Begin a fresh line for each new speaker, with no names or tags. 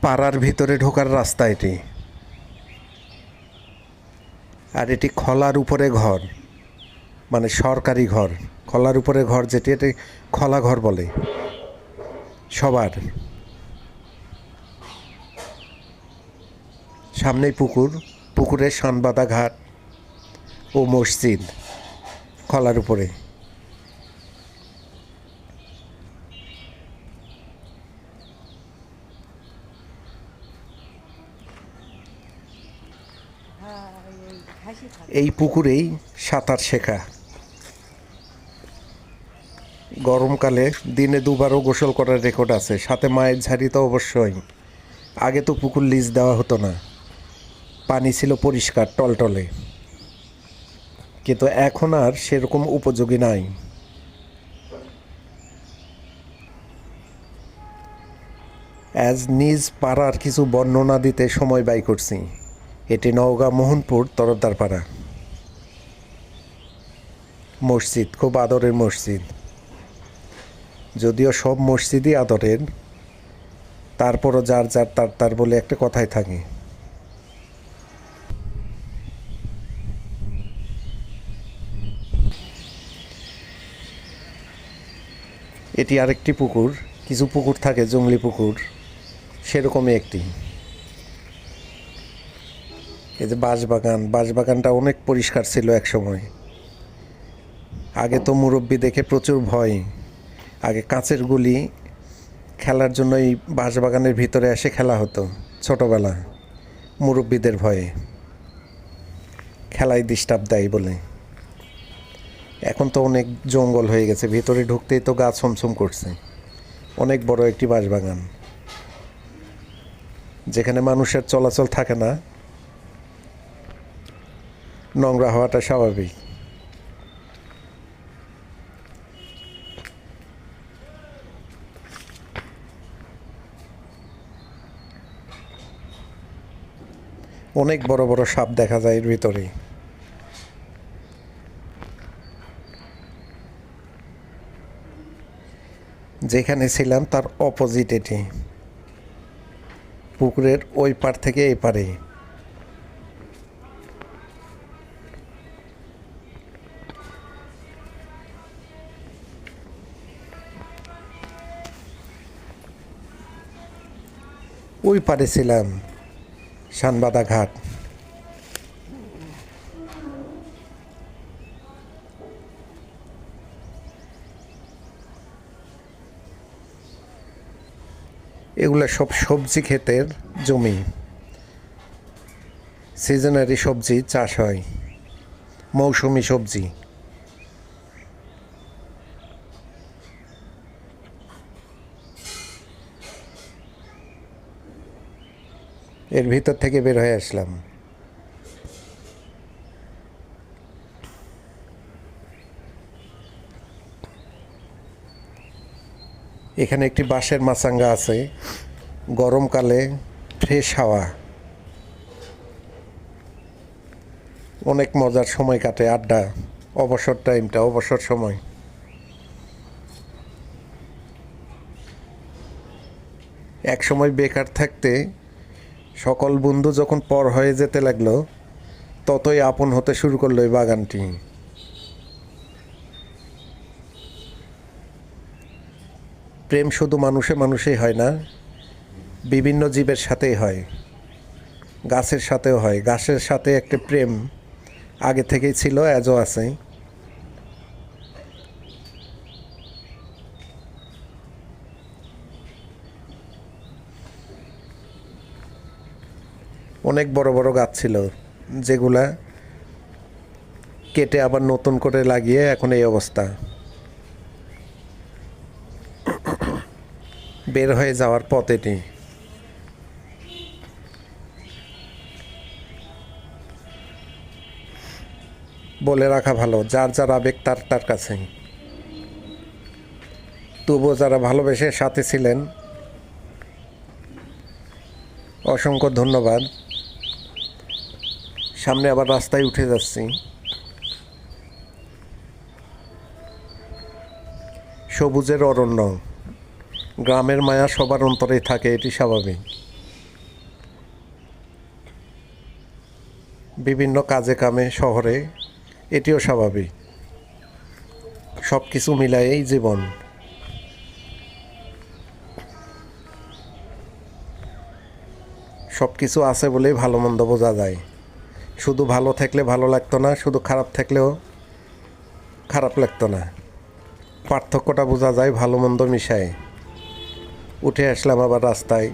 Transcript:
পাড়ার ভিতরে ঢোকার রাস্তা এটি। আর এটি খলার উপরে ঘর, মানে সরকারি ঘর। খলার উপরে ঘর যেটি, এটি খলা ঘর বলে সবার। সামনেই পুকুর, পুকুরে শানবাঁধা ঘাট ও মসজিদ খলার উপরে। এই পুকুরেই সাঁতার শেখা। গরমকালে দিনে দুবারও গোসল করার রেকর্ড আছে, সাথে মায়ের ঝাড়ি তো অবশ্যই। আগে তো পুকুর লিজ দেওয়া হতো না, পানি ছিল পরিষ্কার টলটলে, কিন্তু এখন আর সেরকম উপযোগী নাই। আজ নিজ পাড়ার কিছু বর্ণনা দিতে সময় ব্যয় করছি। এটি নওগাঁ মোহনপুর তরফদারপাড়া। মসজিদ খুব আদরের মসজিদ, যদিও সব মসজিদই আদরের, তারপরও যার যার তার তার বলে একটা কথাই থাকে। এটি আরেকটি পুকুর, কিছু পুকুর থাকে জংলি পুকুর, সেরকমই একটি। এই যে বাঁশবাগান, বাঁশবাগানটা অনেক পরিষ্কার ছিল এক সময়। আগে তো মুরব্বি দেখে প্রচুর ভয়। আগে কাঁচের গুলি খেলার জন্য এই বাঁশবাগানের ভিতরে এসে খেলা হতো ছোটোবেলা, মুরব্বিদের ভয়ে, খেলায় ডিস্টার্ব দেয় বলে। এখন তো অনেক জঙ্গল হয়ে গেছে, ভিতরে ঢুকতেই তো গা ছমছম করছে। অনেক বড় একটি বাঁশবাগান, যেখানে মানুষের চলাচল থাকে না, নোংরা হওয়াটা স্বাভাবিক। অনেক বড় বড় সাপ দেখা যায় এর ভিতরে। যেখানে ছিলাম তার অপোজিট এটি, পুকুরের ওই পার থেকে এই পারে। ওই পারে ছিলাম শানবাঁধা ঘাট। এগুলো সব সবজি ক্ষেতের জমি, সিজনারি সবজি চাষ হয়, মৌসুমি সবজি। এর ভিতর থেকে বের হয়ে আসলাম। এখানে একটি বাঁশের মাচাঙ্গা আছে, গরমকালে ফ্রেশ হাওয়া, অনেক মজার সময় কাটে, আড্ডা, অবসর টাইমটা, অবসর সময়। এক সময় বেকার থাকতে সকল বন্ধু যখন পর হয়ে যেতে লাগলো, ততই আপন হতে শুরু করলো এই বাগানটি। প্রেম শুধু মানুষে মানুষেই হয় না, বিভিন্ন জীবের সাথেই হয়, গাছের সাথেও হয়। গাছের সাথে একটা প্রেম আগে থেকেই ছিল, আজও আছে। অনেক বড় বড় গাছ ছিল, যেগুলা কেটে আবার নতুন করে লাগিয়ে এখন এই অবস্থা। বের হয়ে যাওয়ার পথ এটি। বলে রাখা ভালো, যার যার আবেগ তার তার কাছেই। তবুও যারা ভালোবেসে সাথে ছিলেন, অসংখ্য ধন্যবাদ। সামনে আবার রাস্তায় উঠে যাচ্ছি। সবুজের অরণ্য, গ্রামের মায়া সবার অন্তরেই থাকে, এটি স্বাভাবিক। বিভিন্ন কাজে কামে শহরে, এটিও স্বাভাবিক। সব কিছু মিলায়েই জীবন। সব কিছু আছে বলেই ভালো মন্দ বোঝা যায়। শুধু ভালো থাকলে ভালো লাগতো না, শুধু খারাপ থাকলেও খারাপ লাগতো না। পার্থক্যটা বোঝা যায় ভালো মন্দ মিশায়। উঠে আসলাম আবার রাস্তায়।